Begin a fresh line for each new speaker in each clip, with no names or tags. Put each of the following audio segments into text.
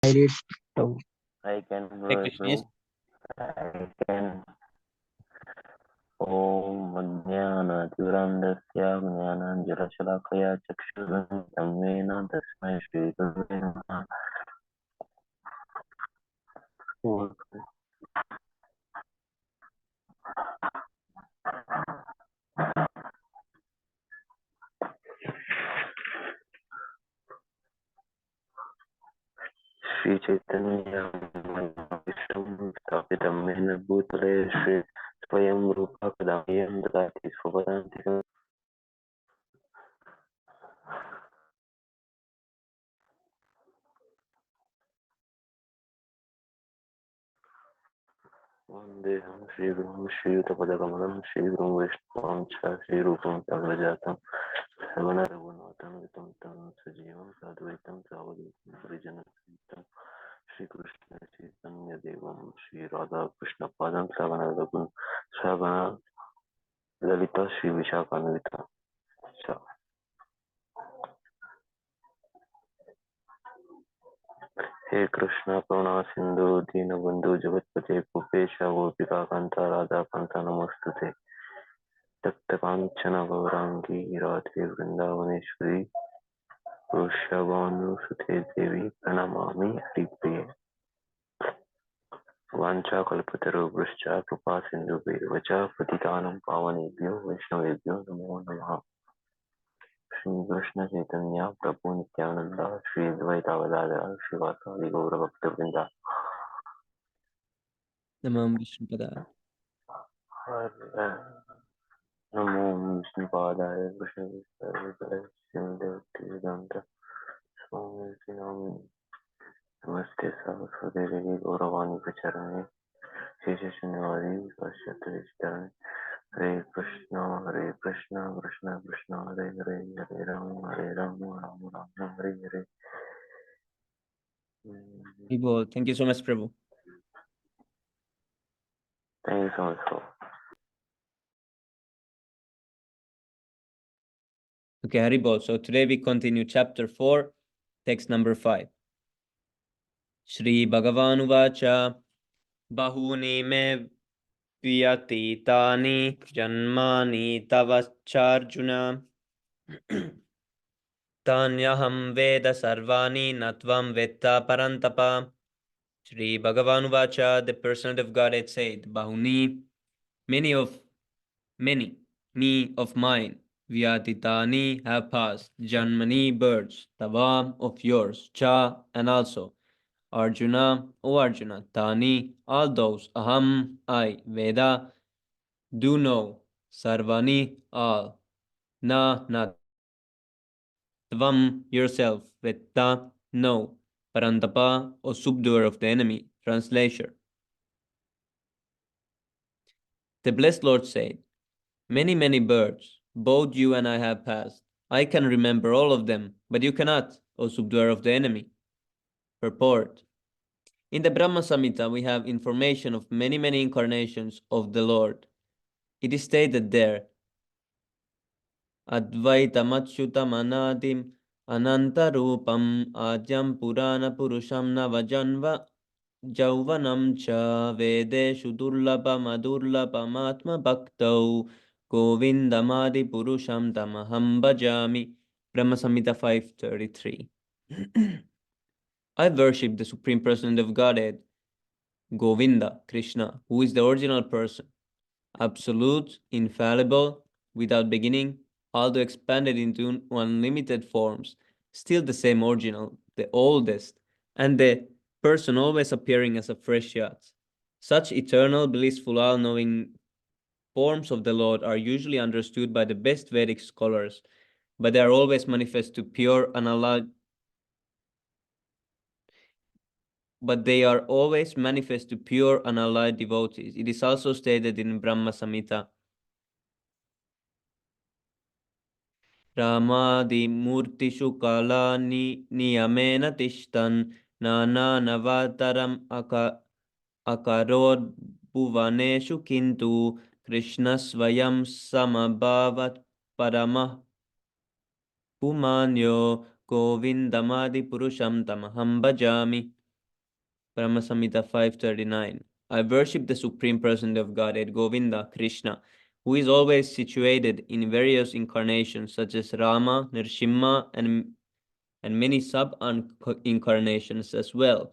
I read down.
I can
Hey,
go
Krishna, yes.
through. I can. ॐ अज्ञानतिवरन्दस्य ज्ञानाञ्जलशलाकया चक्षुरुन्मिलितं येन तस्मै श्रीगुरुवे नमः। श्रीचैतन्यमनोभीष्टं स्थापितं येन भूतले श्री स्वयं रूपा कदा मह्यं ददाति स्वपदान्तिकम्। वन्देऽहं श्रीगुरुं श्रीयुतपदकमलं श्रीगुरुं वैष्णवं च श्रीरूपं साग्रजातं श्रवणरघुनाथं तं सजीवं साद्वैतं सावधूतं परिजनसहितं श्रीकृष्णचैतन्यदेवं श्रीराधाकृष्णपादं श्रवण ललिता श्रीविशाखान्विता च। हे कृष्ण करुणा सिंधु दीनबंधु जगतपते गोपेश गोपिका कांता राधा कांता नमस्तुते। तप्त कांचन गौरांगी राधे वृंदावनेश्वरी वृषभानुसुते देवी प्रणमामि हरिप्रिये। वाञ्छाकल्पतरुभ्यश्च कृपा सिन्धुभ्येव च पतितानं पावनेभ्यो वैष्णवेभ्यो नमो नमः। श्री कृष्ण चैतन्य प्रभु नित्यानंद श्री अद्वैत गदाधर श्रीवासादि गौर भक्तवृंदा।
Namam Vishnupada.
नमो विष्णुपादाय कृष्णविष्णुपदाय श्रीमद्भक्तिवेदान्त स्वामिनिति नामिने। नमस्ते सरस्वती देवी गौरवाणी प्रचारिणे शेषशून्यवादी पाश्चात्यदेशतारिणे। हरे Krishna Krishna Krishna Hare Hare Hare Ram Ram Ram Hare Hare.
Thank you so much, Prabhu.
Thank you so much for.
Okay, Haribol. So today we continue chapter 4, text number 5. Shri Bhagavan Uvacha Bahuni me vyatitani janmani tavacharjuna tanyaham veda sarvani natvam vetta parantapa. Shri Bhagavan Uvacha, the person of Godhead said, Bahuni, many of me of mine, Vyatitani have passed, Janmani birds, Tavam of yours, Cha and also, Arjuna, O Arjuna, Tani, all those, Aham, I, Veda, do know, Sarvani, all, Na, not, Tvam, yourself, Vetta, no, Parantapa, O subduer of the enemy. Translation. The blessed Lord said, many birds, both you and I have passed. I can remember all of them, but you cannot, O subduer of the enemy. Purport. In the Brahma Samhita, we have information of many incarnations of the Lord. It is stated there, Advaitam Achyutam Anadim Anantarupam Adyam Purana Purusham Navajanva Jauvanam Cha Vedeshu Durlabam Adurlabam Atma Bhaktau Govindamadi Purusham Tamaham Bhajami. Brahma Samhita 5:33. I worship the Supreme Person of Godhead, Govinda, Krishna, who is the original person, absolute, infallible, without beginning, although expanded into unlimited forms, still the same original, the oldest, and the person always appearing as a fresh yacht. Such eternal, blissful, all-knowing forms of the Lord are usually understood by the best Vedic scholars, but they are always manifest to pure, unalloyed devotees. It is also stated in Brahma Samhita, Ramadimurtishu kalani niyamena tishtan nananavataram akarod bhuvaneshu kintu Krishna svayam samabhavat paramah pumanyo govindamadi purusham tamaham bhajami. Brahma Samhita 539. I worship the Supreme Person of Godhead, Govinda, Krishna, who is always situated in various incarnations such as Rama, Nrsimha, and many sub-incarnations as well.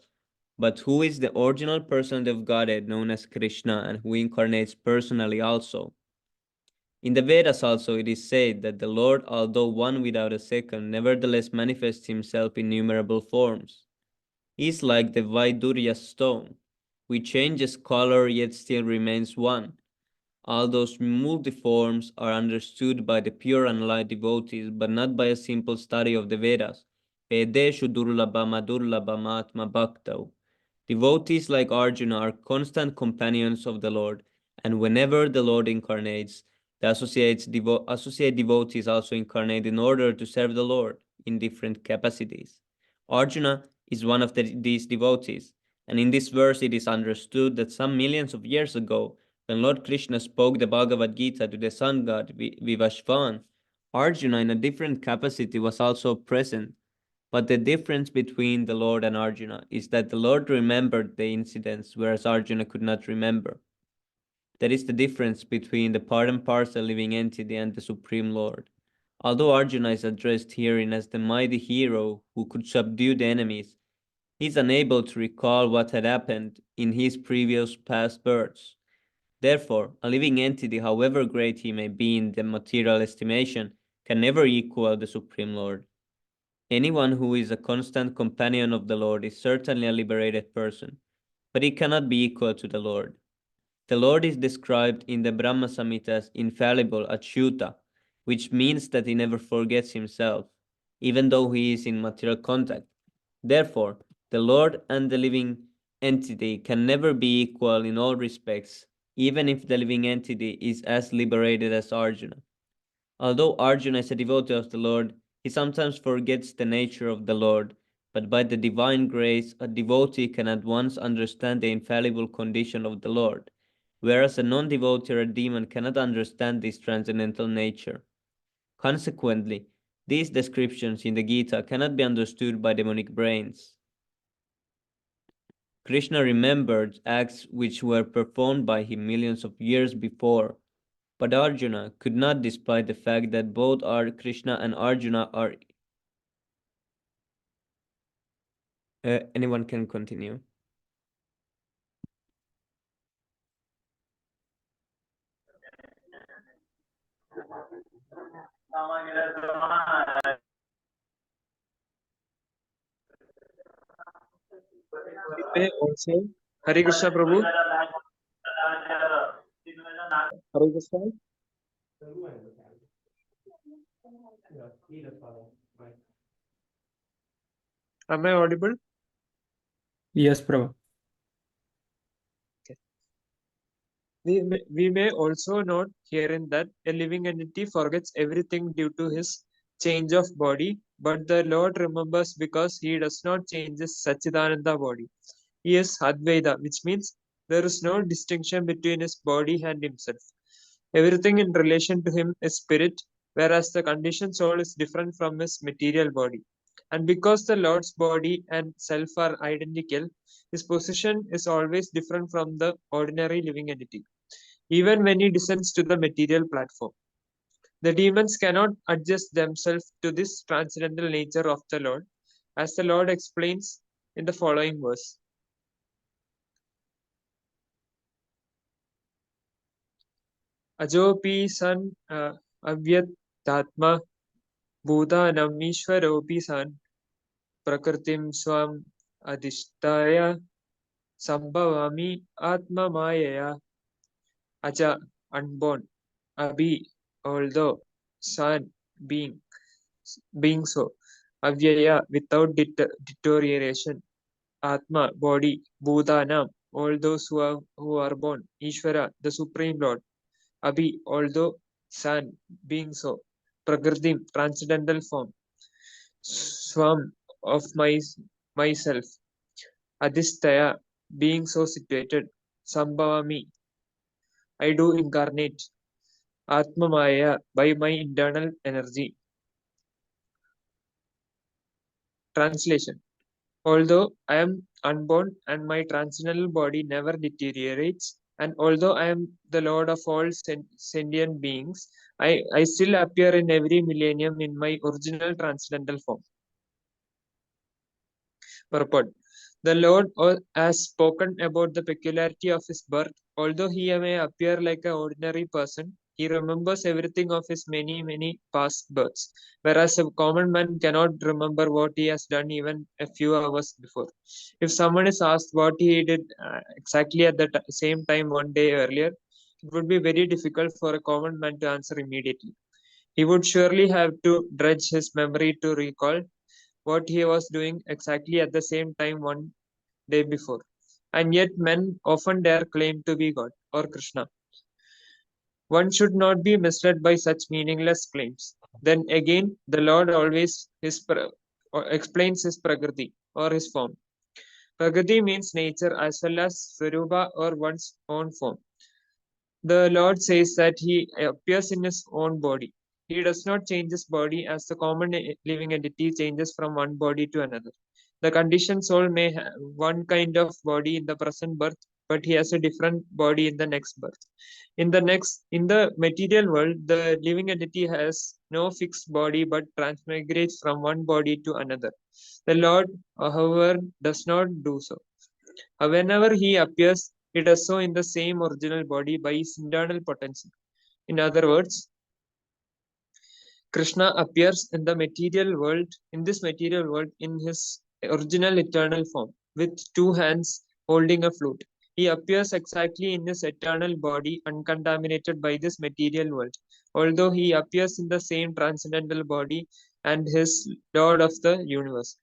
But who is the original person of Godhead known as Krishna and who incarnates personally also? In the Vedas also it is said that the Lord, although one without a second, nevertheless manifests himself in innumerable forms. He is like the Vaidurya stone, which changes color yet still remains one. All those multiforms are understood by the pure and light devotees, but not by a simple study of the Vedas. Vedeshu durlabhama durlabhamatma bhaktau. Devotees like Arjuna are constant companions of the Lord, and whenever the Lord incarnates, the associate devotees also incarnate in order to serve the Lord in different capacities. Arjuna is one of these devotees, and in this verse it is understood that some millions of years ago, when Lord Krishna spoke the Bhagavad Gita to the sun god Vivashvan, Arjuna in a different capacity was also present. But the difference between the Lord and Arjuna is that the Lord remembered the incidents, whereas Arjuna could not remember. That is the difference between the part and parcel living entity and the Supreme Lord. Although Arjuna is addressed herein as the mighty hero who could subdue the enemies, he is unable to recall what had happened in his previous past births. Therefore, a living entity, however great he may be in the material estimation, can never equal the Supreme Lord. Anyone who is a constant companion of the Lord is certainly a liberated person, but he cannot be equal to the Lord. The Lord is described in the Brahma Samhita as infallible, achyuta, which means that he never forgets himself, even though he is in material contact. Therefore, the Lord and the living entity can never be equal in all respects, even if the living entity is as liberated as Arjuna. Although Arjuna is a devotee of the Lord, he sometimes forgets the nature of the Lord, but by the divine grace, a devotee can at once understand the infallible condition of the Lord, whereas a non-devotee or a demon cannot understand this transcendental nature. Consequently, these descriptions in the Gita cannot be understood by demonic brains. Krishna remembered acts which were performed by him millions of years before, but Arjuna could not, despite the fact that both are Krishna and Arjuna are. Anyone can continue.
We may also Hare Krishna Prabhu. Hare Krishna. Am I audible?
Yes, Prabhu.
Okay. We may also note herein that a living entity forgets everything due to his change of body, but the Lord remembers because he does not change his Sachidananda body. He is Advaita, which means there is no distinction between his body and himself. Everything in relation to him is spirit, whereas the conditioned soul is different from his material body. And because the Lord's body and self are identical, his position is always different from the ordinary living entity, even when he descends to the material platform. The demons cannot adjust themselves to this transcendental nature of the Lord, as the Lord explains in the following verse. Ajopi san avyattatma Bhutanam Ishwaropi san Prakritim swam adhishtaya sambhavami atma mayaya aja unborn abhi although san being so avyaya without deterioration atma body bhutanam all those who are born Ishvara the supreme lord abhi although san being so prakritim transcendental form swam of myself adhistaya being so situated sambhavami I do incarnate atma maya by my internal energy. Translation: Although I am unborn and my transcendental body never deteriorates, and although I am the Lord of all sentient beings, I still appear in every millennium in my original transcendental form. Purport. The Lord has spoken about the peculiarity of his birth. Although he may appear like an ordinary person, he remembers everything of his many past births, whereas a common man cannot remember what he has done even a few hours before. If someone is asked what he did exactly at the same time one day earlier, it would be very difficult for a common man to answer immediately. He would surely have to dredge his memory to recall what he was doing exactly at the same time one day before. And yet men often dare claim to be God or Krishna. One should not be misled by such meaningless claims. Then again, the Lord always explains his prakriti or his form. Prakriti means nature as well as Swarupa or one's own form. The Lord says that he appears in his own body. He does not change his body as the common living entity changes from one body to another. The conditioned soul may have one kind of body in the present birth, but he has a different body in the next birth. In the material world, the living entity has no fixed body but transmigrates from one body to another. The Lord, however, does not do so. Whenever he appears, he does so in the same original body by his internal potency. In other words, Krishna appears in this material world, in his original eternal form, with two hands holding a flute. He appears exactly in his eternal body, uncontaminated by this material world, although he appears in the same transcendental body and his Lord of the universe.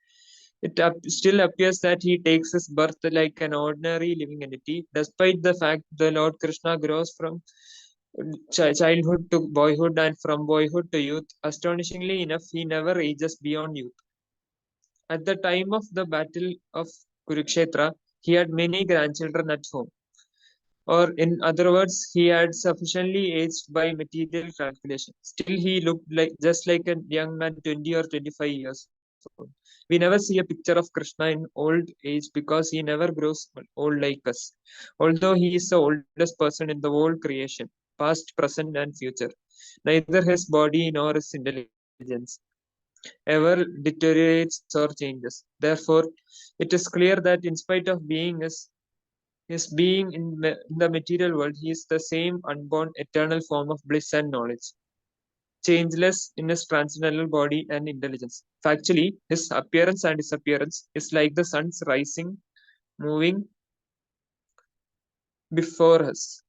It still appears that he takes his birth like an ordinary living entity, despite the fact the Lord Krishna grows from childhood to boyhood and from boyhood to youth. Astonishingly enough, he never ages beyond youth. At the time of the battle of Kurukshetra, he had many grandchildren at home. Or, in other words, he had sufficiently aged by material calculation. Still, he looked just like a young man, 20 or 25 years old. We never see a picture of Krishna in old age because he never grows old like us. Although he is the oldest person in the whole creation, past, present, and future, neither his body nor his intelligence ever deteriorates or changes. Therefore, it is clear that in spite of his being in the material world, he is the same unborn eternal form of bliss and knowledge, changeless in his transcendental body and intelligence. Factually, his appearance and disappearance is like the sun's rising, moving before us,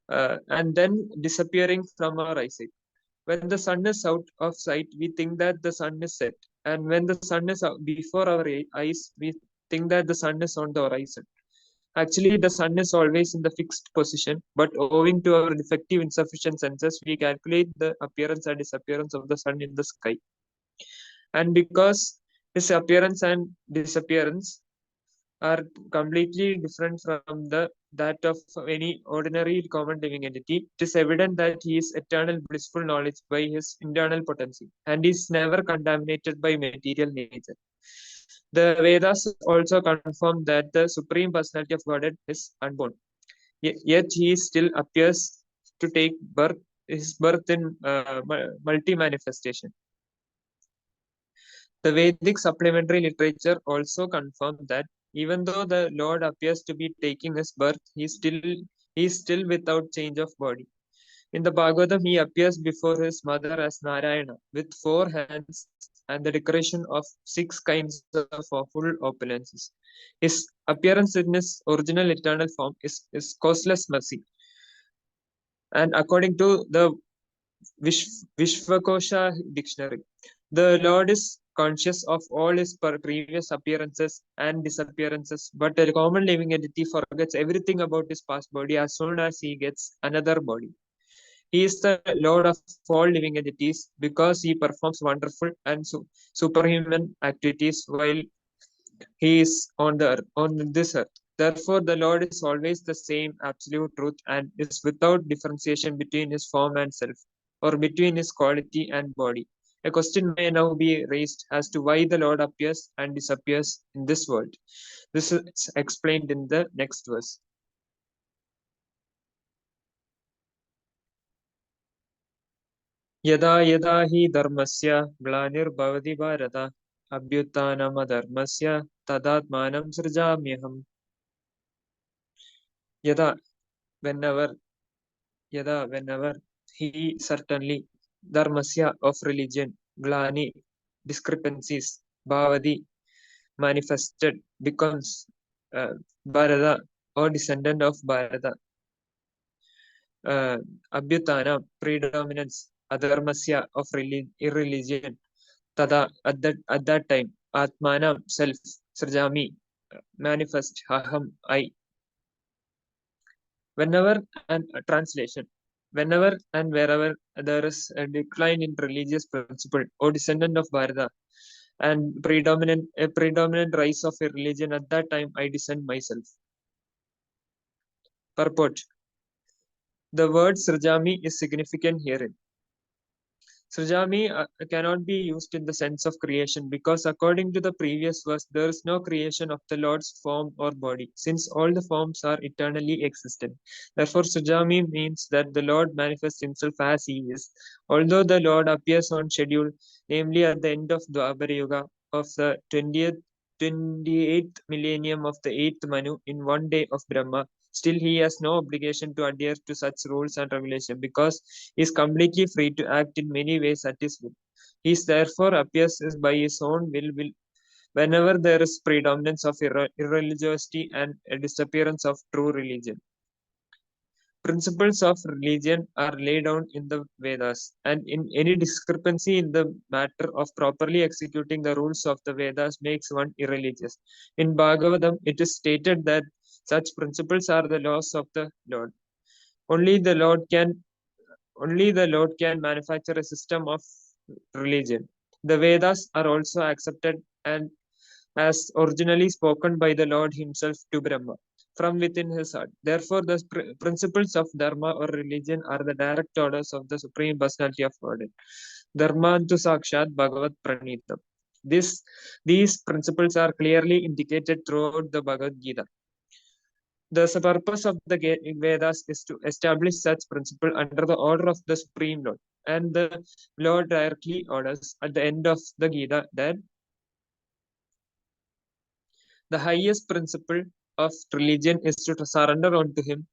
and then disappearing from our eyesight. When the sun is out of sight, we think that the sun is set, and when the sun is before our eyes, we think that the sun is on the horizon. Actually, the sun is always in the fixed position, but owing to our defective insufficient senses, we calculate the appearance and disappearance of the sun in the sky. And because his appearance and disappearance are completely different from that of any ordinary common living entity, it is evident that he is eternal blissful knowledge by his internal potency, and is never contaminated by material nature. The Vedas also confirm that the Supreme Personality of Godhead is unborn. Yet he still appears to take his birth in multi-manifestation. The Vedic supplementary literature also confirmed that even though the Lord appears to be taking his birth, he is still without change of body. In the Bhagavatam, he appears before his mother as Narayana with 4 hands and the decoration of 6 kinds of full opulences. His appearance in his original eternal form is causeless mercy. And according to the Vishvakosha dictionary, the Lord is conscious of all his previous appearances and disappearances, but a common living entity forgets everything about his past body as soon as he gets another body. He is the Lord of all living entities because he performs wonderful and superhuman activities while he is on this earth. Therefore, the Lord is always the same absolute truth and is without differentiation between his form and self, or between his quality and body. A question may now be raised as to why the Lord appears and disappears in this world. This is explained in the next verse. यदा यदा हि धर्मस्य ग्लानिर्भवति Bharat अभ्युत्थानमधर्मस्य तदात्मानं सृजाम्यहम्. Whenever he certainly dharmasya of religion, glani discrepancies, bhavadi manifested becomes Bharata or descendant of Bharata. Abhyutthana predominance, adharmasya of irreligion. Tada at that time, Atmana self, Srjami manifest, Aham I. Whenever and translation. Whenever and wherever there is a decline in religious principle or descendant of Bharata and a predominant rise of a religion, at that time I descend myself. Purport. The word Srjami is significant herein. Srjami cannot be used in the sense of creation because according to the previous verse, there is no creation of the Lord's form or body, since all the forms are eternally existent. Therefore, Srjami means that the Lord manifests himself as he is. Although the Lord appears on schedule, namely at the end of Dwapara Yuga of the 28th millennium of the 8th Manu in one day of Brahma, still he has no obligation to adhere to such rules and regulations because he is completely free to act in many ways at his will. He therefore appears by his own will whenever there is predominance of irreligiosity and a disappearance of true religion. Principles of religion are laid down in the Vedas, and in any discrepancy in the matter of properly executing the rules of the Vedas makes one irreligious. In Bhagavatam, it is stated that such principles are the laws of the Lord. Only the Lord can manufacture a system of religion. The Vedas are also accepted and as originally spoken by the Lord himself to Brahma from within his heart. Therefore, the principles of Dharma or religion are the direct orders of the Supreme Personality of Godhead. Dharmantu Sakshat Bhagavad Pranitam. These principles are clearly indicated throughout the Bhagavad Gita. The purpose of the Vedas is to establish such principle under the order of the Supreme Lord. And the Lord directly orders at the end of the Gita that the highest principle of religion is to surrender unto him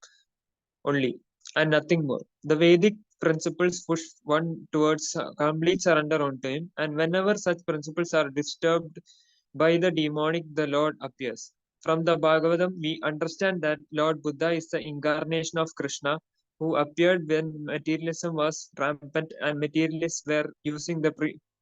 only and nothing more. The Vedic principles push one towards complete surrender unto him, and whenever such principles are disturbed by the demonic, the Lord appears. From the Bhagavatam, we understand that Lord Buddha is the incarnation of Krishna who appeared when materialism was rampant and materialists were using the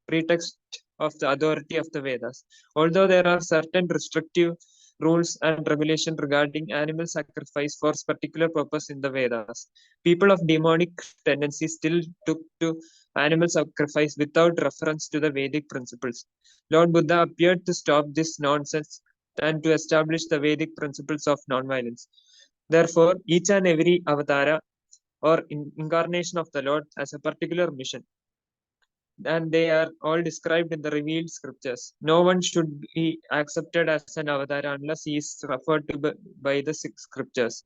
pretext of the authority of the Vedas. Although there are certain restrictive rules and regulations regarding animal sacrifice for particular purpose in the Vedas, people of demonic tendencies still took to animal sacrifice without reference to the Vedic principles. Lord Buddha appeared to stop this nonsense and to establish the Vedic principles of nonviolence. Therefore, each and every avatara or incarnation of the Lord has a particular mission, and they are all described in the revealed scriptures. No one should be accepted as an avatar unless he is referred to by the scriptures.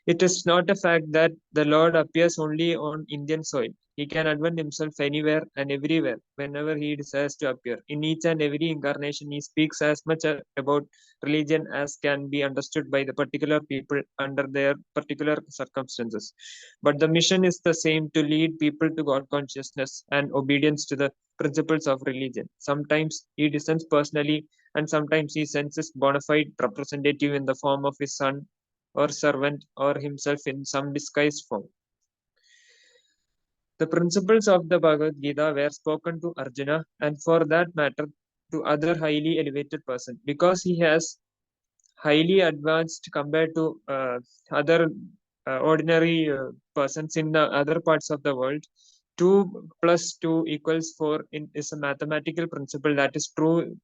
It is not a fact that the Lord appears only on Indian soil. He can advent himself anywhere and everywhere whenever he desires to appear. In each and every incarnation, he speaks as much about religion as can be understood by the particular people under their particular circumstances. But the mission is the same, to lead people to God consciousness and obedience to the principles of religion. Sometimes he descends personally, and sometimes he sends his bona fide representative in the form of his son or servant or himself in some disguised form. The principles of the Bhagavad Gita were spoken to Arjuna and for that matter to other highly elevated person because he has highly advanced compared to other ordinary persons in the other parts of the world. 2 plus 2 equals 4 is a mathematical principle that is true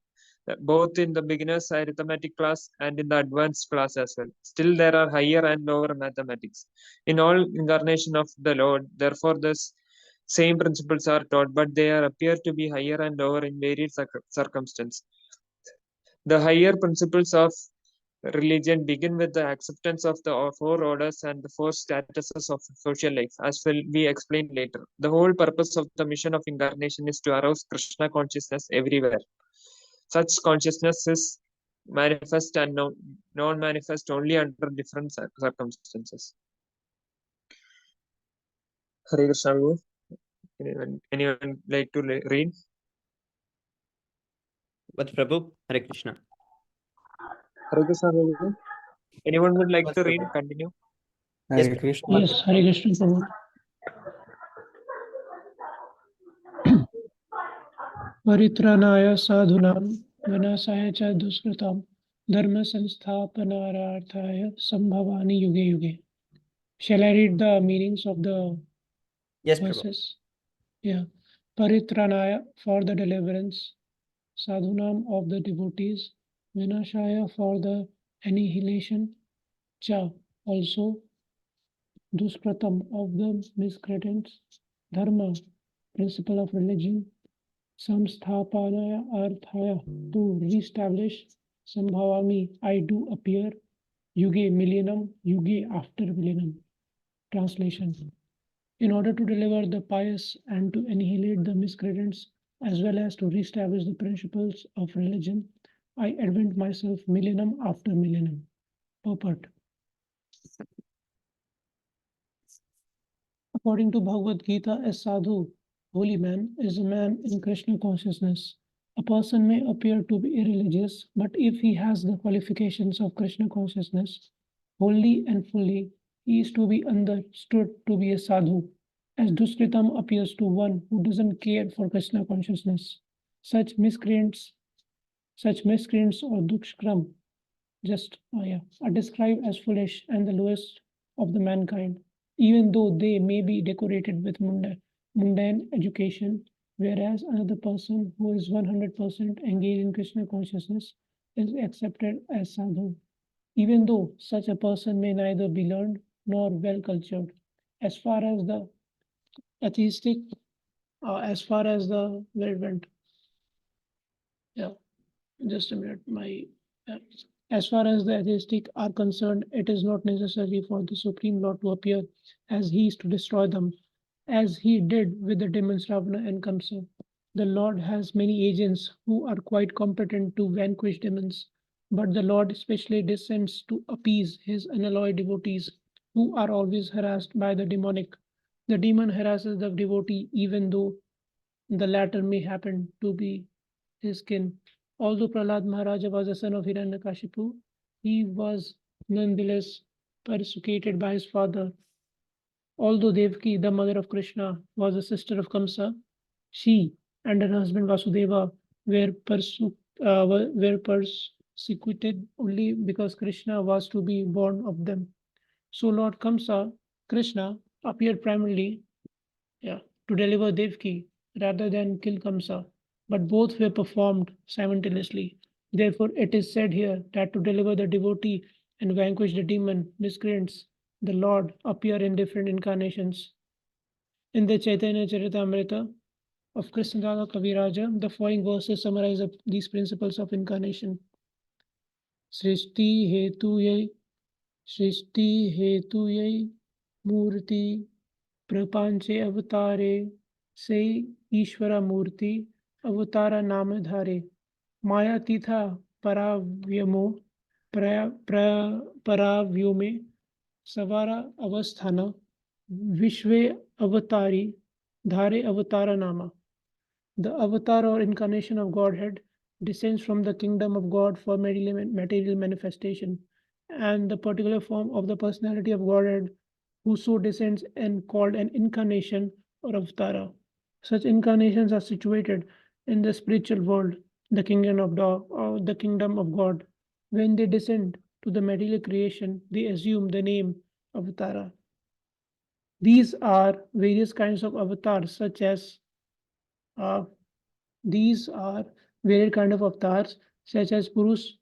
both in the beginners arithmetic class and in the advanced class as well. Still, there are higher and lower mathematics in all incarnation of the Lord. Therefore, this same principles are taught, but they appear to be higher and lower in varied circumstances. The higher principles of religion begin with the acceptance of the four orders and the four statuses of social life, as will be explained later. The whole purpose of the mission of incarnation is to arouse Krishna consciousness everywhere. Such consciousness is manifest and non-manifest only under different circumstances. Hare Krishna. Anyone like to read?
What, Prabhu? Hare Krishna.
Hare Krishna. Anyone would like
Yes,
to read?
Prabhu.
Continue.
Yes,
Hare
Prabhu.
Krishna.
Yes, Hare Krishna Prabhu. Paritranaaya sadhunam vinasaya cha duskritam dharma samsthapanararthaya sambhavani yuge yuge. Shall I read the meanings of the
Yes, Prabhu.
verses? Yeah. Paritranaya, for the deliverance, sadhunam, of the devotees, vinashaya, for the annihilation, cha, also, duskratam, of the miscreants, dharma, principle of religion, samsthapanaya arthaya, to reestablish, sambhavami, I do appear, yuge millennium, yuge after millennium. Translation. In order to deliver the pious and to annihilate the miscreants, as well as to reestablish the principles of religion, I advent myself millennium after millennium. Purport. According to Bhagavad Gita, a sadhu, holy man, is a man in Krishna consciousness. A person may appear to be irreligious, but if he has the qualifications of Krishna consciousness, wholly and fully, he is to be understood to be a sadhu, as Duskritam appears to one who doesn't care for Krishna consciousness. Such miscreants or Dukshkram are described as foolish and the lowest of the mankind, even though they may be decorated with mundane education, whereas another person who is 100% engaged in Krishna consciousness is accepted as sadhu, even though such a person may neither be learned nor well cultured. As far as the atheistic, as far as the where it went, yeah, just a minute, as far as the atheistic are concerned, it is not necessary for the Supreme Lord to appear as he is to destroy them, as he did with the demons Ravana and Kamsa. The Lord has many agents who are quite competent to vanquish demons, but the Lord especially descends to appease his unalloyed devotees who are always harassed by the demonic. The demon harasses the devotee even though the latter may happen to be his kin. Although Prahlad Maharaja was a son of Hiranyakashipu, he was nonetheless persecuted by his father. Although Devaki, the mother of Krishna, was a sister of Kamsa, she and her husband Vasudeva were persecuted only because Krishna was to be born of them. So Lord Kamsa, Krishna, appeared primarily to deliver Devaki rather than kill Kamsa, but both were performed simultaneously. Therefore, it is said here that to deliver the devotee and vanquish the demon miscreants, the Lord appear in different incarnations. In the Chaitanya Charitamrita of Krishnadasa Kaviraja, the following verses summarize these principles of incarnation. Srishti hetu yai murti प्रपंचे अवतारे से ईश्वर मूर्ति अवतारा नाम धारे माया तीथा पराव्यमो पराव्योमे सवारा अवस्थान विश्वे अवतारी धारे अवतारा नामा. The avatar or incarnation of Godhead descends from the kingdom of God for material manifestation, and the particular form of the personality of Godhead who so descends and called an incarnation or avatara. Such incarnations are situated in the spiritual world, the kingdom of God. When they descend to the material creation, they assume the name avatara. These are various kinds of avatars, such as these are various kind of avatars, such as Purush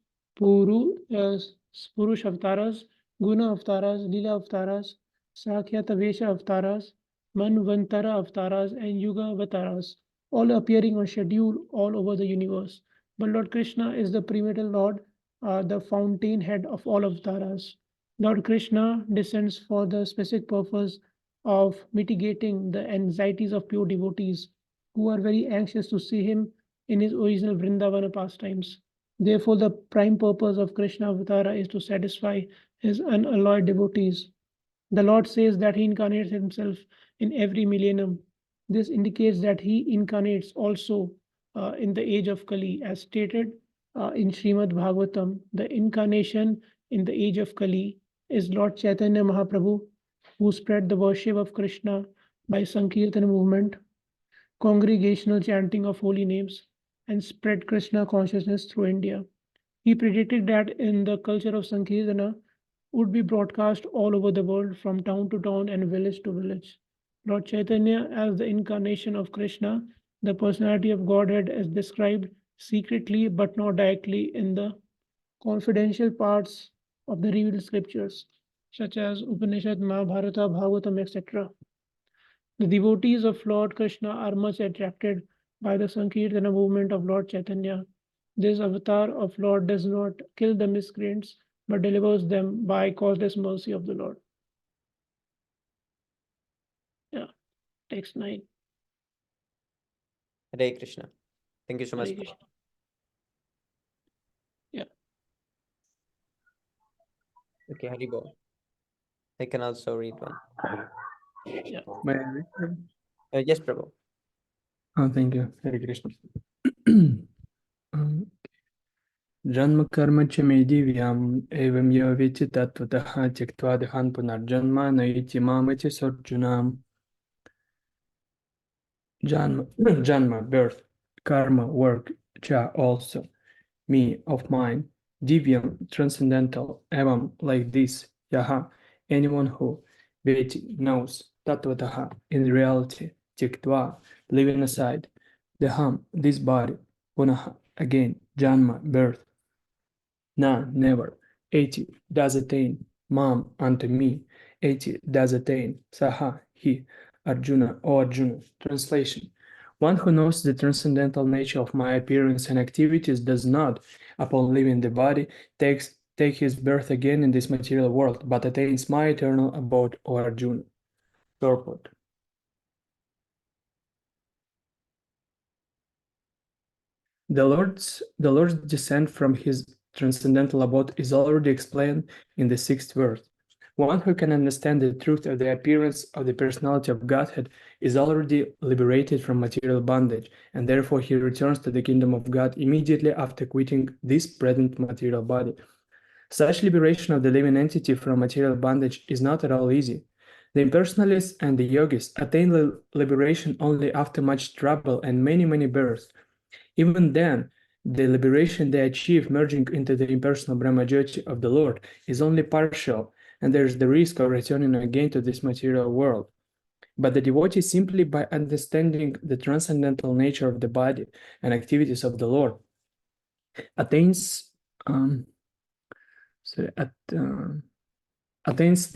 avatars, Guna avatars, Lila avatars, Sakhyata Vesha avatars, Manvantara Avtaras, and Yuga Avataras, all appearing on schedule all over the universe. But Lord Krishna is the primordial Lord, the fountainhead of all avatars. Lord Krishna descends for the specific purpose of mitigating the anxieties of pure devotees who are very anxious to see him in his original Vrindavana pastimes. Therefore, the prime purpose of Krishna Avatara is to satisfy his unalloyed devotees. The Lord says that he incarnates himself in every millennium. This indicates that he incarnates also in the age of Kali, as stated in Srimad Bhagavatam. The incarnation in the age of Kali is Lord Chaitanya Mahaprabhu, who spread the worship of Krishna by Sankirtan movement, congregational chanting of holy names, and spread Krishna consciousness through India. He predicted that in the culture of Sankirtana would be broadcast all over the world from town to town and village to village. Lord Chaitanya, as the incarnation of Krishna, the personality of Godhead, is described secretly but not directly in the confidential parts of the revealed scriptures, such as Upanishad, Mahabharata, Bhagavatam, etc. The devotees of Lord Krishna are much attracted by the Sankirtana movement of Lord Chaitanya. This avatar of Lord does not kill the miscreants, but delivers them by causeless mercy of the Lord. Yeah, text 9.
Hare Krishna. Thank you so much.
Hare Krishna. Yeah.
Okay, Haribol. I can also read one.
Yeah.
May I read?
Yes, Prabhu.
Thank you. Hare Krishna. जन्म कर्म च मे दिव्याम् एवं यो वेत्ति तत्त्वतः त्यक्त्वा देहान् पुनर्जन्म नयति मां च सर्जुनाम्. Janma, birth, karma, work, cha, also, me, of mine, divyam, transcendental, evam, like this, yaha, anyone who, veti, knows, tattvataha, in reality, tyaktva, leaving aside, deham, this body, punaha, again, janma, birth, na, never, eti, does attain, mam, unto me, eti, does attain, saha, he, Arjuna, O Arjuna. Translation. One who knows the transcendental nature of my appearance and activities does not, upon leaving the body, take his birth again in this material world, but attains my eternal abode, O Arjuna. Purport. The Lord's descent from his transcendental abode is already explained in the 6th verse. One who can understand the truth of the appearance of the personality of Godhead is already liberated from material bondage, and therefore he returns to the kingdom of God immediately after quitting this present material body. Such liberation of the living entity from material bondage is not at all easy. The impersonalists and the yogis attain liberation only after much trouble and many births. Even then, the liberation they achieve merging into the impersonal Brahmajyoti of the Lord is only partial, and there is the risk of returning again to this material world. But the devotee, simply by understanding the transcendental nature of the body and activities of the Lord, attains the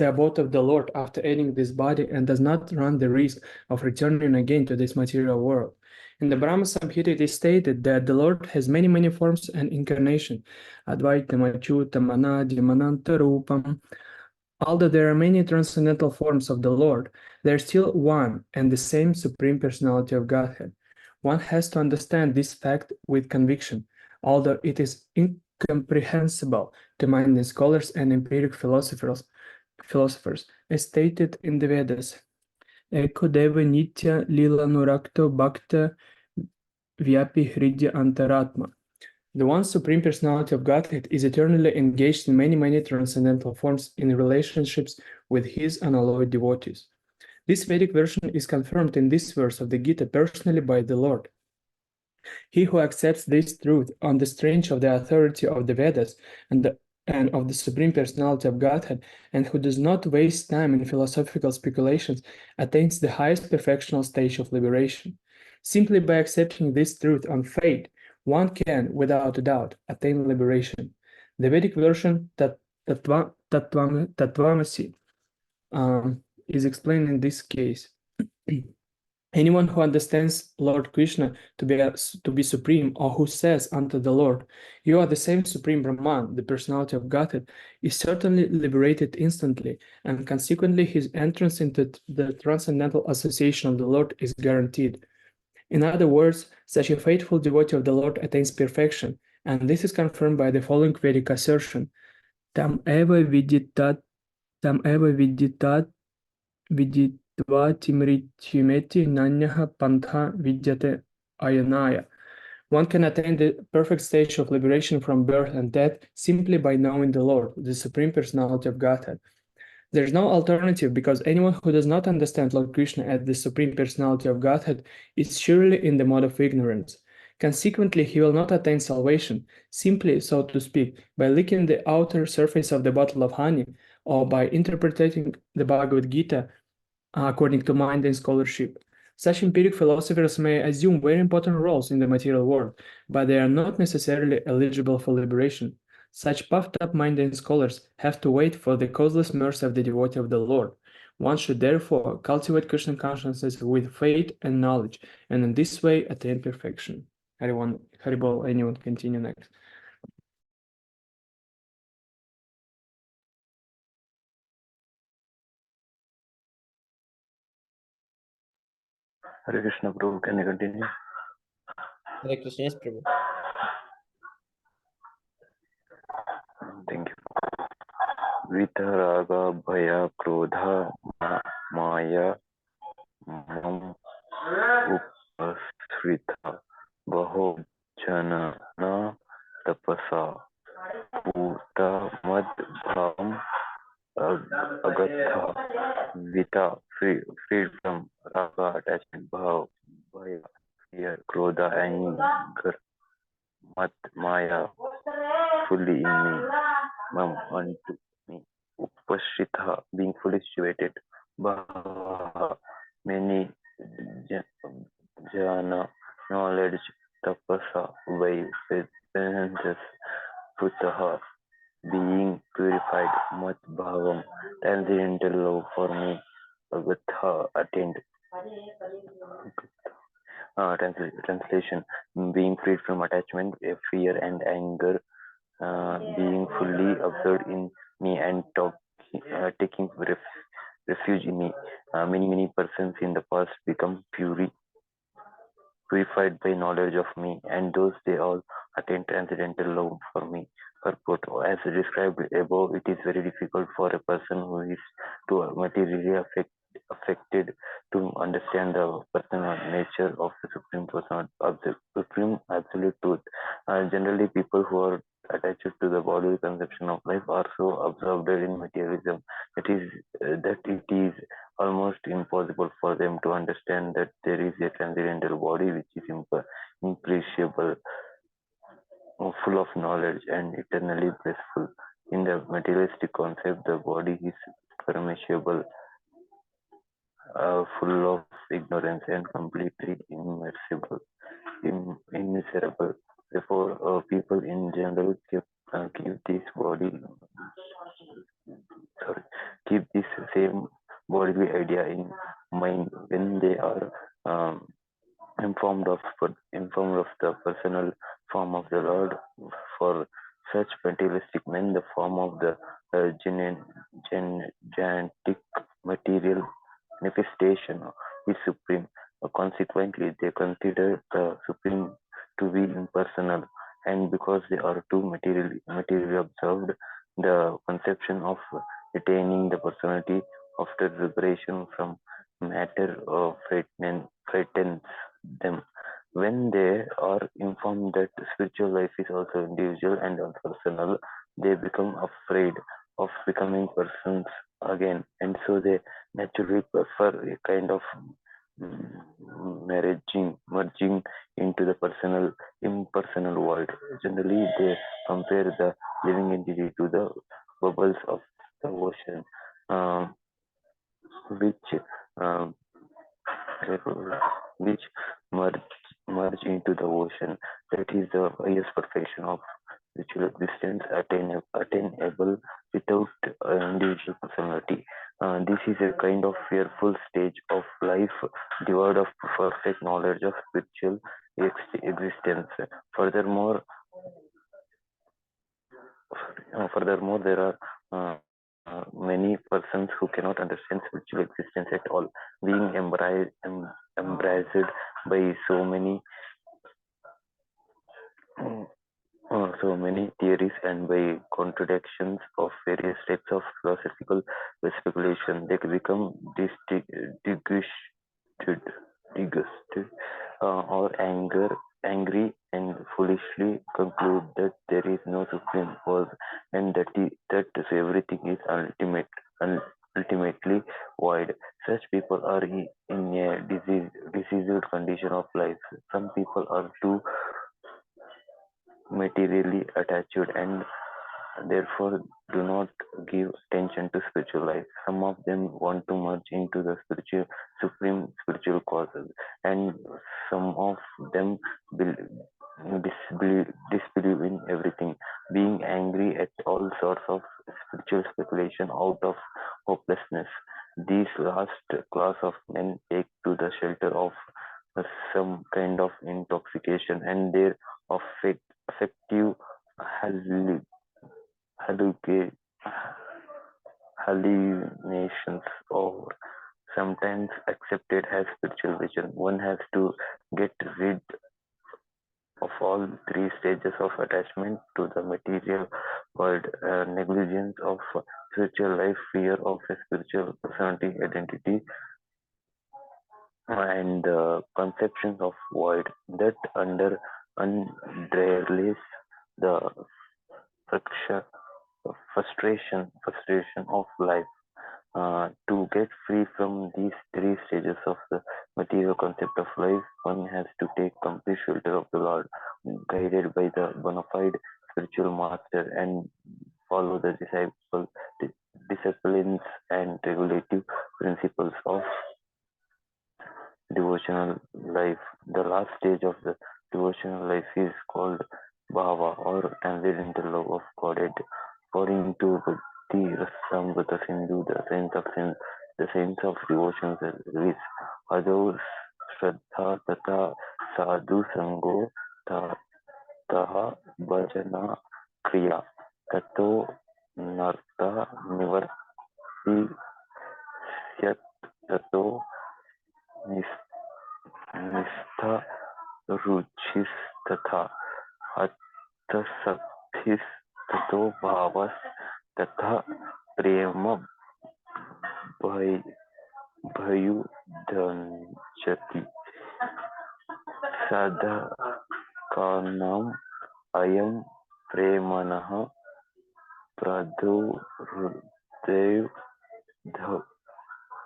abode of the Lord after adding this body and does not run the risk of returning again to this material world. In the Brahma Samhita, it is stated that the Lord has many forms and incarnation. Advaitam, Achyutam, Anadi, Mananta Rupam. Although there are many transcendental forms of the Lord, there is still one and the same Supreme Personality of Godhead. One has to understand this fact with conviction, although it is incomprehensible to minded scholars and empiric philosophers, as stated in the Vedas. Eko deva nitya lila nurakto bhakta vyapi hridya antaratma. The one Supreme Personality of Godhead is eternally engaged in many transcendental forms in relationships with his unalloyed devotees. This Vedic version is confirmed in this verse of the Gita personally by the Lord. He who accepts this truth on the strength of the authority of the Vedas and of the Supreme Personality of Godhead, and who does not waste time in philosophical speculations, attains the highest perfectional stage of liberation. Simply by accepting this truth on faith, one can, without a doubt, attain liberation. The Vedic version Tattvamasi is explained in this case. Anyone who understands Lord Krishna to be supreme, or who says unto the Lord, "You are the same supreme Brahman, the personality of Godhead," is certainly liberated instantly, and consequently his entrance into the transcendental association of the Lord is guaranteed. In other words, such a faithful devotee of the Lord attains perfection, and this is confirmed by the following Vedic assertion: Tam eva viditat viditva timriti nanyaha pantha vidyate ayanaya. One can attain the perfect stage of liberation from birth and death simply by knowing the Lord, the Supreme Personality of Godhead. There is no alternative, because anyone who does not understand Lord Krishna as the Supreme Personality of Godhead is surely in the mode of ignorance. Consequently, he will not attain salvation, simply, so to speak, by licking the outer surface of the bottle of honey, or by interpreting the Bhagavad Gita according to mind and scholarship. Such empiric philosophers may assume very important roles in the material world, but they are not necessarily eligible for liberation. Such puffed up minded scholars have to wait for the causeless mercy of the devotee of the Lord. One should therefore cultivate Krishna consciousness with faith and knowledge, and in this way attain perfection. Haribol, anyone continue next?
Hare Krishna, Prabhu, can you continue?
Hare Krishna, yes, Prabhu.
Thank you. Vitaraga Bhaya Krodha Maya Mam Upasrita Baho Jana Tapasa Puta Mad Bhavam Agatha Vita freed from Raga attachment Bhav Bhaya fear Krodha anger Mat Maya fully in me Mam unto me Upashrita being fully situated Bhava many jhana knowledge tapasa by penances Putaha being purified Mat Bhavam transcendental love for me Agatha attained translation being freed from attachment fear and anger being fully absorbed in me and taking refuge in me many persons in the past become purified by knowledge of me, and those they all attain transcendental love for me. Purport: as described above, it is very difficult for a person who is too materially affected to understand the personal nature of the Supreme Person, of the Supreme Absolute Truth. Generally, people who are attached to the bodily conception of life are so absorbed in materialism that it is almost impossible for them to understand that there is a transcendental body which is imperishable, full of knowledge and eternally blissful. In the materialistic concept, the body is perishable, full of ignorance and completely immeasurable. Therefore, people in general keep this body, keep this same bodily idea in mind when they are um, informed of the personal form of the Lord. For such materialistic men, the form of the gigantic material manifestation is supreme. Consequently, they consider the supreme to be impersonal, and because they are too materially observed, the conception of attaining the personality after liberation from matter frightens them. When they are informed that spiritual life is also individual and personal, they become afraid of becoming persons again, and so they naturally prefer a kind of merging into the impersonal world. Generally, they compare the living entity to the bubbles of the ocean, which um, which merge into the ocean. That is the highest perfection of spiritual existence attainable without individual personality. This is a kind of fearful stage of life devoid of perfect knowledge of spiritual existence. Furthermore, there are many persons who cannot understand spiritual existence at all, being embraced by so many theories and by contradictions of various types of philosophical speculation. They become disgusted or angry and foolishly conclude that there is no supreme cause and that everything is ultimately void. Such people are in a diseased condition of life. Some people are too materially attached and therefore do not give attention to spiritual life. Some of them want to merge into the supreme spiritual causes, and some of them disbelieve in everything, being angry at all sorts of spiritual speculation out of hopelessness. These last class of men take to the shelter of some kind of intoxication, and their affective hallucinations or sometimes accepted as spiritual vision. One has to get rid of all three stages of attachment to the material world: negligence of spiritual life, fear of a spiritual personality identity, and conceptions of void that underlies the friction, frustration of life. To get free from these three stages of the material concept of life, one has to take complete shelter of the Lord, guided by the bona fide spiritual master, and follow the disciplines and regulative principles of devotional life. The last stage of the devotional life is called Bhava, or transcendental love of Godhead. According to Bhakti Rasamrita Sindhu, the science of devotion is Adho Shraddha Tata Sadhu Sango Taha Bhajana Kriya Tato Narta Nivarti Syat Tato निष्ठा रुचिस्तथा अर्थसद्धिस्ततो भावस्तथा प्रेम भयुदञ्चति साधकानाम् अयं प्रेमणः प्रदोहृदय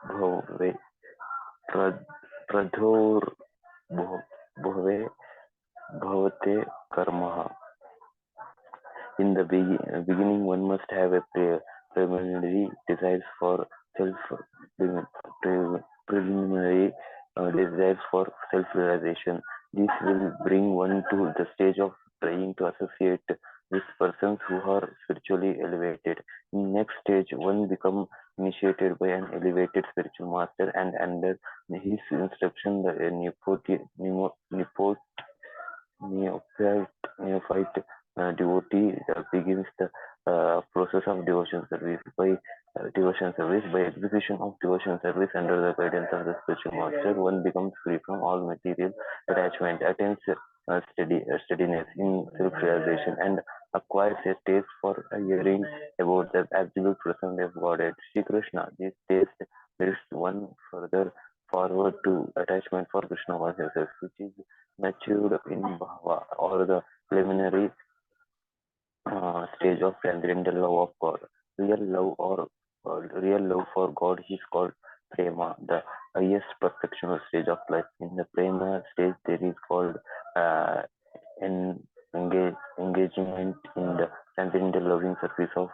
भवे प्रधोर्भवे bhavate karma. In the beginning, one must have a preliminary desires for preliminary desires for self-realization. This will bring one to the stage of trying to associate with persons who are spiritually elevated. In next stage, one becomes initiated by an elevated spiritual master, and under his instruction, the neophyte devotee begins the process of devotion service. By execution of devotion service under the guidance of the spiritual master, one becomes free from all material attachment, attains steadiness in self-realization, and acquires a taste for hearing about the absolute presence of Godhead, Sri Krishna. This taste leads one further forward to attachment for Krishna consciousness, which is matured in Bhava, or the preliminary stage of transcendental love of God. Real love for God is called prema, the highest perfectional stage of life. In the prema stage, there is called uh, engagement in the transcendental loving service of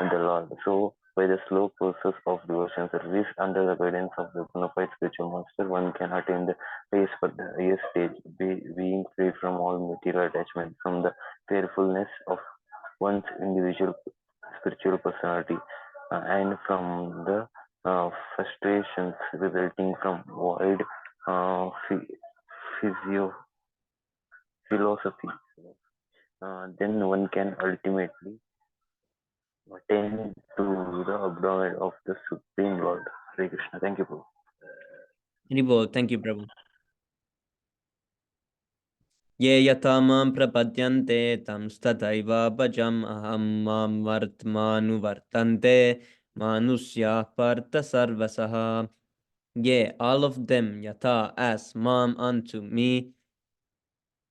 the Lord. So, by the slow process of devotion service under the guidance of the bona fide spiritual master, one can attain the highest stage, being free from all material attachment, from the fearfulness of one's individual spiritual personality, and from the frustrations resulting from void physio philosophy, then one can ultimately attain to the abdomen of the Supreme Lord. Hare Krishna. Thank you, Prabhu.
Haribol, thank you, Prabhu. ये यथा मां प्रपद्यन्ते तं तथैव भजम् अहं मां वर्त्मानुवर्तन्ते मानुष्याः Partha सर्वसः. Yea, all of them yatha as mam unto me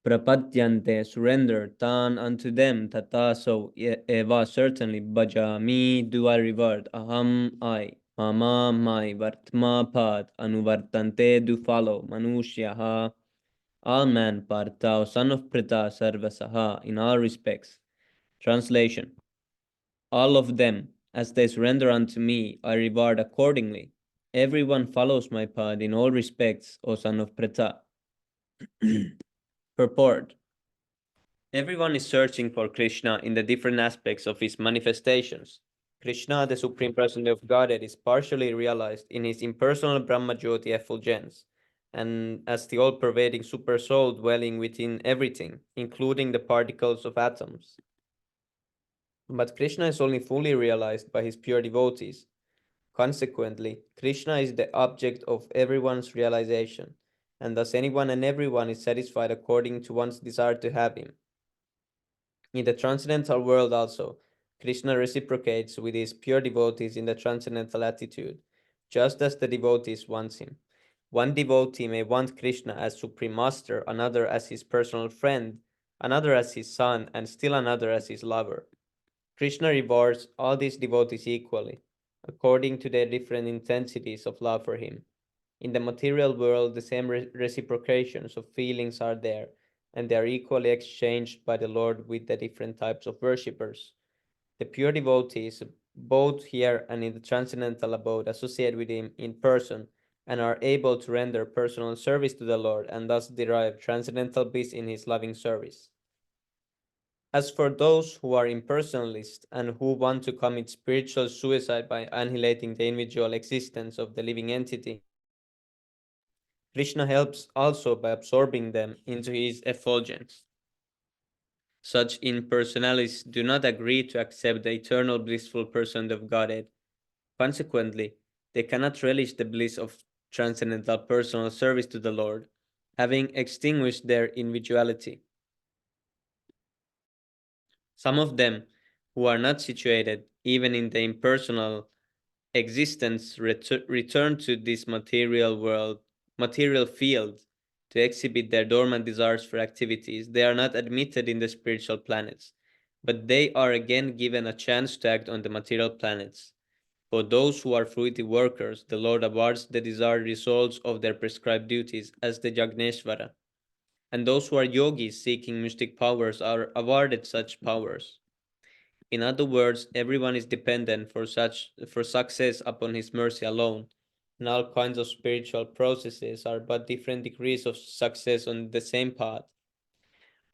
prapadyante surrender tan unto them tata so eva certainly bhajami do I reward aham I mama my vartma pad anuvartante do follow manushyaha all man partha son of prita sarvasaha in all respects. Translation: all of them, as they surrender unto me, I reward accordingly. Everyone follows my path in all respects, O son of Preta. Purport: everyone is searching for Krishna in the different aspects of his manifestations. Krishna, the Supreme Person of Godhead, is partially realized in his impersonal Brahma Jyoti effulgence, and as the all-pervading super soul dwelling within everything, including the particles of atoms. But Krishna is only fully realized by his pure devotees. Consequently, Krishna is the object of everyone's realization, and thus anyone and everyone is satisfied according to one's desire to have him. In the transcendental world also, Krishna reciprocates with his pure devotees in the transcendental attitude, just as the devotees want him. One devotee may want Krishna as Supreme Master, another as his personal friend, another as his son, and still another as his lover. Krishna rewards all these devotees equally, according to their different intensities of love for him. In the material world, the same reciprocations of feelings are there, and they are equally exchanged by the Lord with the different types of worshippers. The pure devotees, both here and in the transcendental abode, associate with him in person and are able to render personal service to the Lord and thus derive transcendental bliss in his loving service. As for those who are impersonalists and who want to commit spiritual suicide by annihilating the individual existence of the living entity, Krishna helps also by absorbing them into his effulgence. Such impersonalists do not agree to accept the eternal blissful person of Godhead. Consequently, they cannot relish the bliss of transcendental personal service to the Lord, having extinguished their individuality. Some of them, who are not situated even in the impersonal existence, return to this material field, to exhibit their dormant desires for activities. They are not admitted in the spiritual planets, but they are again given a chance to act on the material planets. For those who are fruitive workers, the Lord awards the desired results of their prescribed duties as the Yagneshvara, and those who are yogis seeking mystic powers are awarded such powers. In other words, everyone is dependent for success upon his mercy alone, and all kinds of spiritual processes are but different degrees of success on the same path.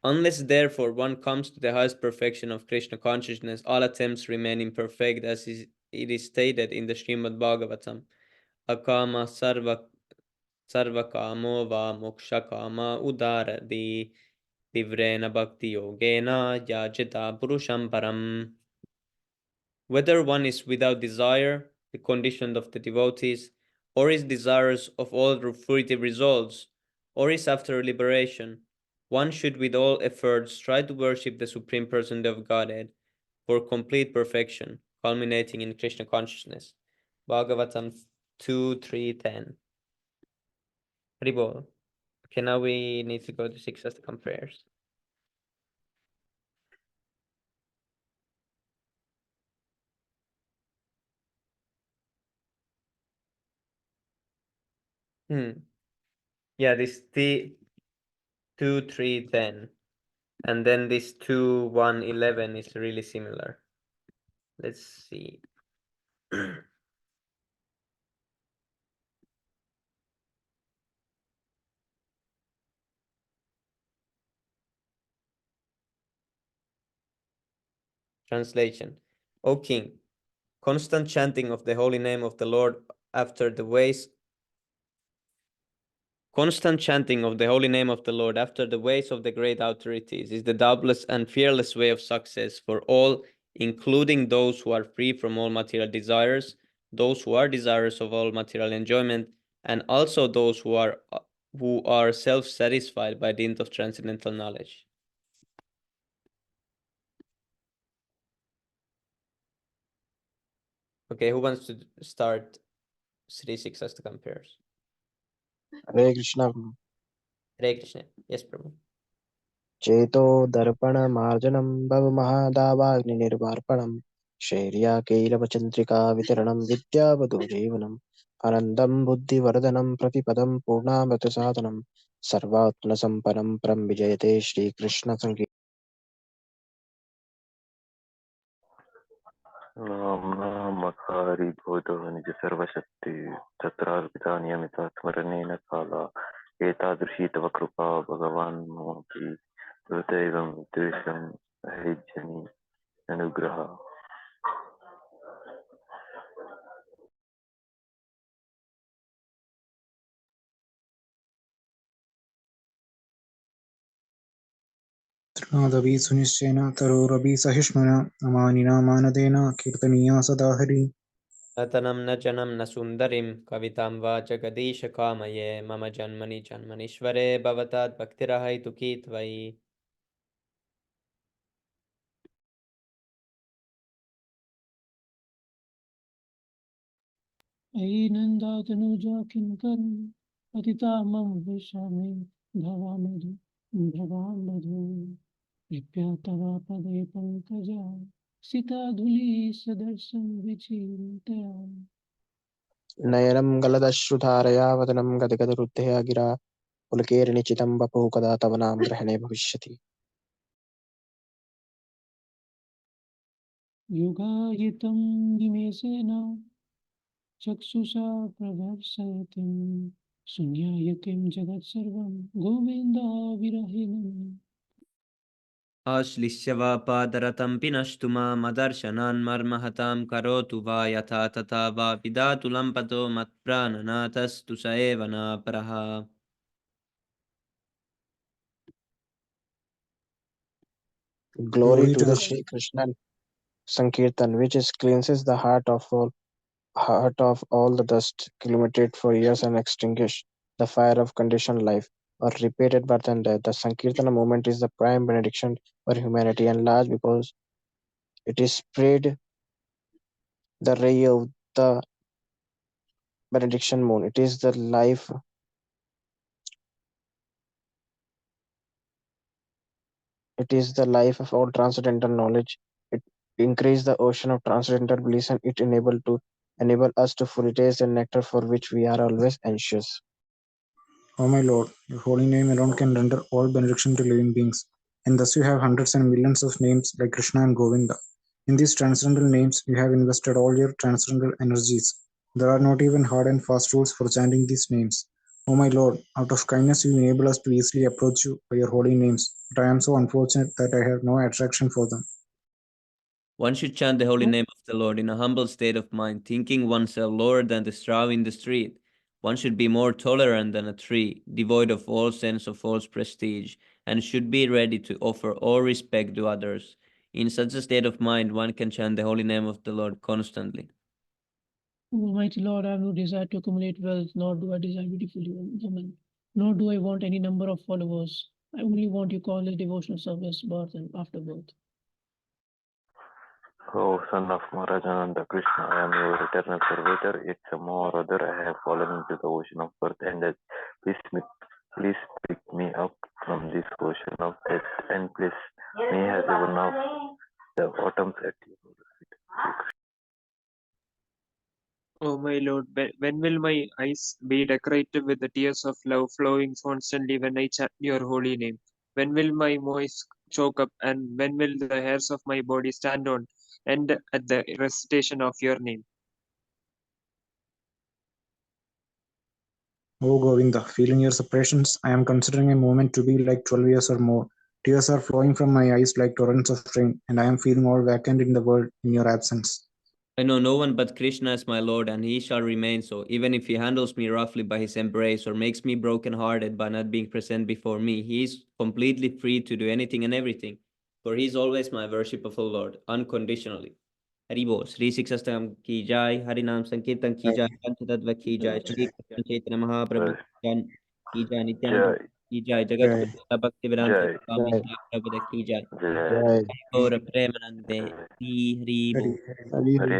Unless therefore one comes to the highest perfection of Krishna consciousness, all attempts remain imperfect, as it is stated in the Srimad Bhagavatam. Akama sarvakamo va mokshakama udaradi divrena bhakti yogena yajita purusham param. Whether one is without desire, the condition of the devotees, or is desirous of all fruitive results, or is after liberation, one should with all efforts try to worship the Supreme Person of Godhead for complete perfection, culminating in Krishna consciousness. Bhagavatam 2:3-10. Haribol. Okay, now we need to go to 6 Astakam prayers. Yeah, this 2, 3, 10. And then this 2, 1, 11 is really similar. Let's see. Translation. O king, Constant chanting of the holy name of the Lord after the ways Constant chanting of the holy name of the Lord after the ways of the great authorities is the doubtless and fearless way of success for all, including those who are free from all material desires, those who are desirous of all material enjoyment, and also those who are self-satisfied by dint of transcendental knowledge. Okay, who wants to start Sri Siksastaka pairs?
Hare Krishna. Prabhu.
Hare Krishna. Yes, Prabhu.
Cheto darpanamarjanam bhavamahadavagninirvarpanam शैर्याकैरवचन्द्रिका वितरणं विद्यावधू जीवनम् अनन्दं बुद्धिवर्धनं प्रतिपदं पूर्णामृतसाधनं सर्वात्मसम्पन्नं परं विजयते श्रीकृष्णसङ्गीतम्
मखारी बोधो निज सर्वशक्ति तत्रार्पिता नियमिता स्मरणेन काला एतादृशी तव कृपा भगवान् मोऽपि हृदयं द्वेषं हैज्यनि अनुग्रह
तृणादपि सुनिश्चयेन तरोरपि सहिष्णुना अमानिना मानदेन कीर्तनीया सदा हरि
नतनं न जनं न सुन्दरीं कवितां वा जगदीश कामये मम जन्मनि जन्मनीश्वरे भवतात् भक्तिरहैतुकी त्वयि
ऐनन्दातनुजा किं करोमि पतिता मम विषमे भवामधु कृपया तव पदे पङ्कजा सिताधुली सदर्शं विचिन्तया
नयनं गलदश्रुधारया वदनं गदगदरुद्धया गिरा पुलकेर्निचितं वपुः कदा तव नाम ग्रहणे भविष्यति
युगायितं निमेषेण चक्षुषा प्रदर्शयति शून्याय किं जगत्सर्वं गोविन्दाविरहिणम्
आश्लिष्य वा पादरतं पिनष्टु मदर्शनान् मर्महतां करोतु वा यथा तथा वा विधातु लम्पतो मत्प्राणनाथस्तु स एव नापरः
Glory to the Shri Krishna Sankirtan, which is cleanses the heart of all the dust, accumulated for years and extinguish the fire of conditioned life, or repeated birth and death. The Sankirtana movement is the prime benediction for humanity and large because it is spread the ray of the benediction moon. It is the life. It is the life of all transcendental knowledge. It increases the ocean of transcendental bliss, and it enable us to fully taste the nectar for which we are always anxious.
O my Lord, your holy name alone can render all benediction to living beings, and thus you have hundreds and millions of names like Krishna and Govinda. In these transcendental names, you have invested all your transcendental energies. There are not even hard and fast rules for chanting these names. O my Lord, out of kindness you enable us to easily approach you by your holy names, but I am so unfortunate that I have no attraction for them.
One should chant the holy name of the Lord in a humble state of mind, thinking oneself lower than the straw in the street. One should be more tolerant than a tree, devoid of all sense of false prestige, and should be ready to offer all respect to others. In such a state of mind, one can chant the holy name of the Lord constantly.
Almighty Lord, I have no desire to accumulate wealth, nor do I desire beautiful women, nor do I want any number of followers. I only want you call this devotional service, birth and after birth.
O son of Maharajananda Krishna, I am your eternal servitor, yet somehow or other I have fallen into the ocean of birth and death. Please pick me up from this ocean of death and place me as one of the bottoms at your feet.
O my Lord, when will my eyes be decorated with the tears of love flowing constantly when I chant your holy name? When will my voice choke up, and when will the hairs of my body stand on end at the recitation of your name?
O Govinda, feeling your separations, I am considering a moment to be like 12 years or more. Tears are flowing from my eyes like torrents of rain, and I am feeling all vacant in the world in your absence.
I know no one but Krishna is my Lord, and he shall remain so. Even if he handles me roughly by his embrace or makes me broken-hearted by not being present before me, he is completely free to do anything and everything, for he is always my worshipful Lord, unconditionally. Hari बोल श्री शिक्षाष्टकम की जय हरि नाम संकीर्तन की जय पंचतत्व की जय श्री कृष्ण चैतन्य महाप्रभु की जय नित्यानंद
Jai,
की जय जगत
Jai,
गुरु भक्ति वेदांत
Jai,
स्वामी
Jai,
श्री प्रभुद की जय
Jai,
Jai.
गौर प्रेमानंदे हरि हरि बोल
Hari Hari.
Hare